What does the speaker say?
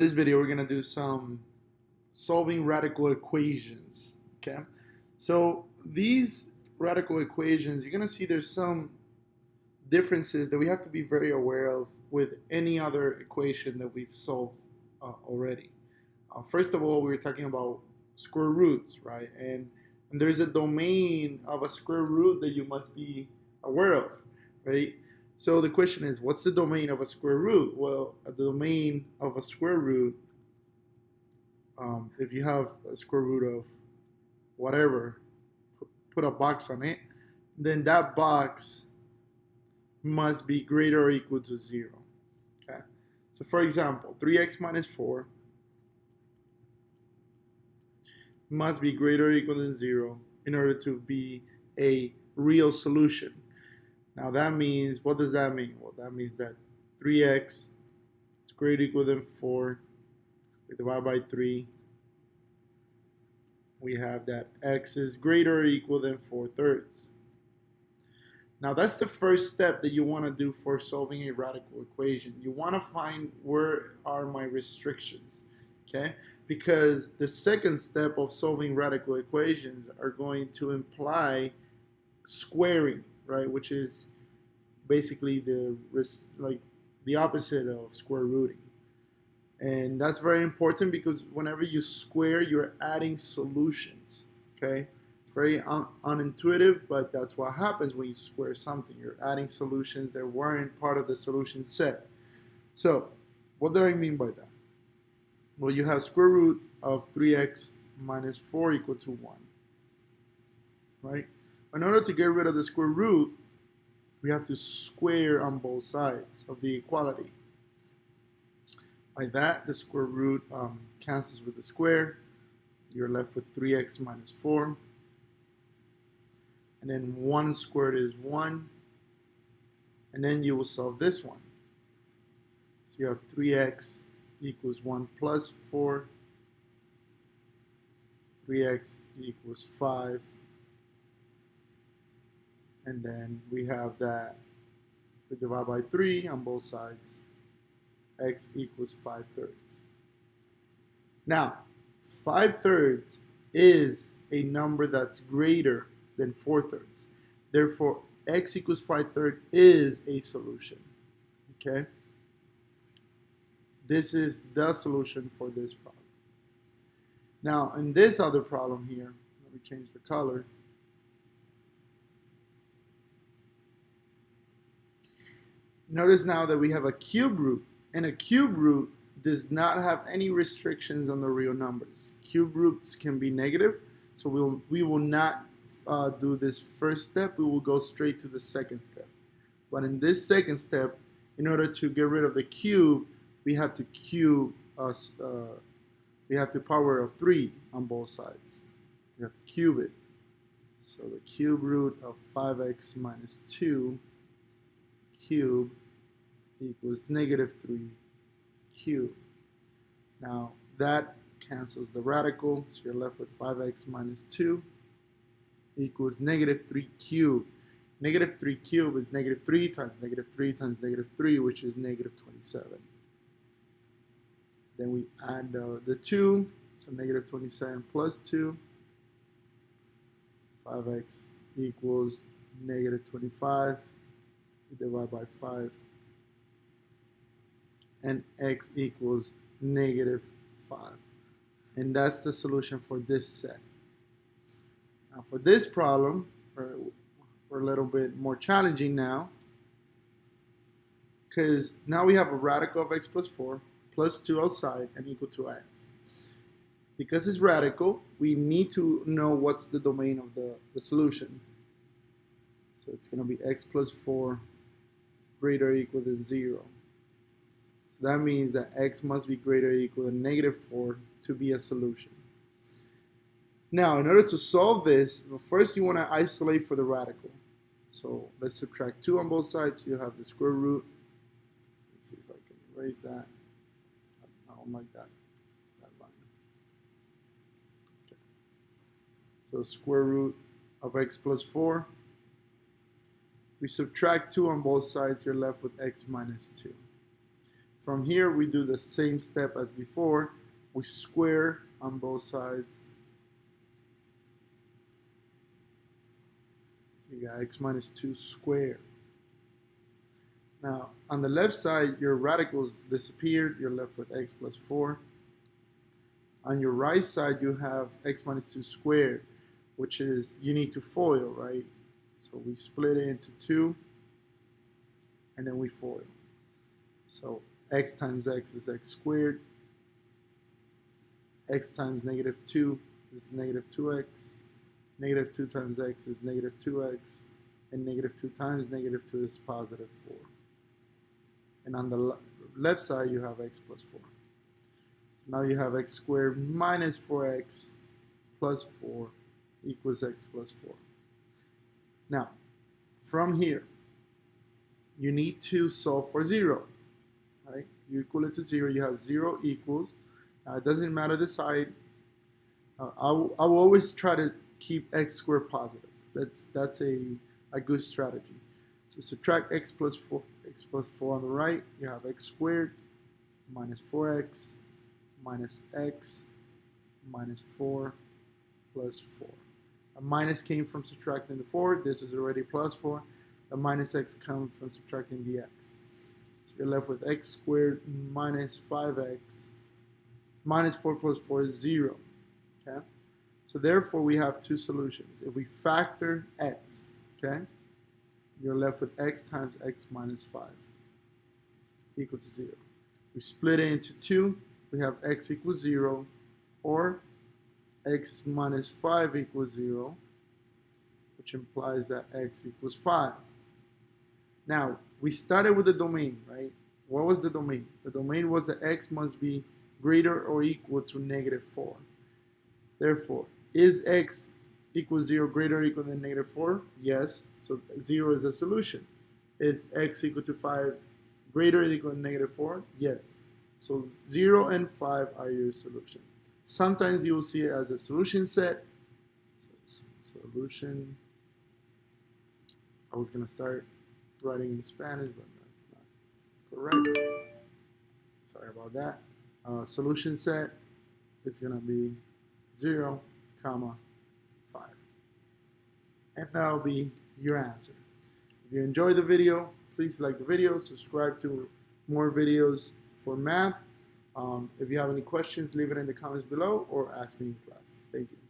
This video we're gonna do some solving radical equations. Okay, so these radical equations, you're gonna see there's some differences that we have to be very aware of with any other equation that we've solved already. First of all, we were talking about square roots, right? And there's a domain of a square root that you must be aware of, right? So the question is, what's the domain of a square root? Well, the domain of a square root, if you have a square root of whatever, put a box on it, then that box must be greater or equal to 0. Okay. So for example, 3x minus 4 must be greater or equal than 0 in order to be a real solution. Now that means, what does that mean? Well, that means that 3x is greater or equal than 4. We divide by 3. We have that x is greater or equal than 4/3. Now that's the first step that you want to do for solving a radical equation. You want to find where are my restrictions, okay? Because the second step of solving radical equations are going to imply squaring, right? Which is basically the opposite of square rooting. And that's very important because whenever you square, you're adding solutions, okay? It's very unintuitive, but that's what happens when you square something. You're adding solutions that weren't part of the solution set. So what do I mean by that? Well, you have square root of 3x minus 4 equal to 1, right? In order to get rid of the square root, we have to square on both sides of the equality. By that, the square root cancels with the square. You're left with 3x minus 4. And then 1 squared is 1. And then you will solve this one. So you have 3x equals 1 plus 4. 3x equals 5. And then we have that we divide by 3 on both sides. X equals 5/3. Now, 5/3 is a number that's greater than 4/3. Therefore, x equals 5/3 is a solution. Okay? This is the solution for this problem. Now, in this other problem here, let me change the color. Notice now that we have a cube root. And a cube root does not have any restrictions on the real numbers. Cube roots can be negative, so we will not do this first step. We will go straight to the second step. But in this second step, in order to get rid of the cube, we have to we have the power of 3 on both sides. We have to cube it. So the cube root of 5x minus 2 cubed equals negative 3 cubed. Now that cancels the radical, so you're left with 5x minus 2 equals negative 3 cubed. Negative 3 cubed is negative 3 times negative 3 times negative 3, which is negative 27. Then we add the 2, so negative 27 plus 2. 5x equals negative 25. We divide by 5. And x equals negative 5. And that's the solution for this set. Now for this problem, we're a little bit more challenging now, because now we have a radical of x plus 4 plus 2 outside and equal to x. Because it's radical, we need to know what's the domain of the solution. So it's going to be x plus 4 greater or equal than 0. So that means that x must be greater or equal than negative 4 to be a solution. Now, in order to solve this, first you want to isolate for the radical. So let's subtract 2 on both sides. You have the square root. Let's see if I can erase that. I don't like that line. Okay. So square root of x plus 4. We subtract 2 on both sides. You're left with x minus 2. From here, we do the same step as before. We square on both sides. You got x minus 2 squared. Now, on the left side, your radicals disappeared. You're left with x plus 4. On your right side, you have x minus 2 squared, which is, you need to FOIL, right? So we split it into 2, and then we FOIL. So x times x is x squared. X times negative 2 is negative 2x. Negative 2 times x is negative 2x. And negative 2 times negative 2 is positive 4. And on the left side, you have x plus 4. Now you have x squared minus 4x plus 4 equals x plus 4. Now, from here, you need to solve for 0. Right? You equal it to 0. You have 0 equals. It doesn't matter the side. I will always try to keep x squared positive. That's a good strategy. So subtract x plus 4 on the right. You have x squared minus 4x minus x minus 4 plus 4. A minus came from subtracting the 4. This is already plus 4. The minus x comes from subtracting the x. So you're left with x squared minus 5x minus 4 plus 4 is 0. Okay? So therefore, we have two solutions. If we factor x, okay, you're left with x times x minus 5 equal to 0. We split it into 2. We have x equals 0, or x minus 5 equals 0, which implies that x equals 5. Now, we started with the domain, right? What was the domain? The domain was that x must be greater or equal to negative 4. Therefore, is x equals 0 greater or equal than negative 4? Yes. So 0 is the solution. Is x equal to 5 greater or equal to negative 4? Yes. So 0 and 5 are your solution. Sometimes you will see it as a solution set. So solution. I was going to start writing in Spanish, but that's not correct. Sorry about that. Solution set is going to be 0, comma, 5. And that'll be your answer. If you enjoyed the video, please like the video, subscribe to more videos for math. If you have any questions, leave it in the comments below or ask me in class. Thank you.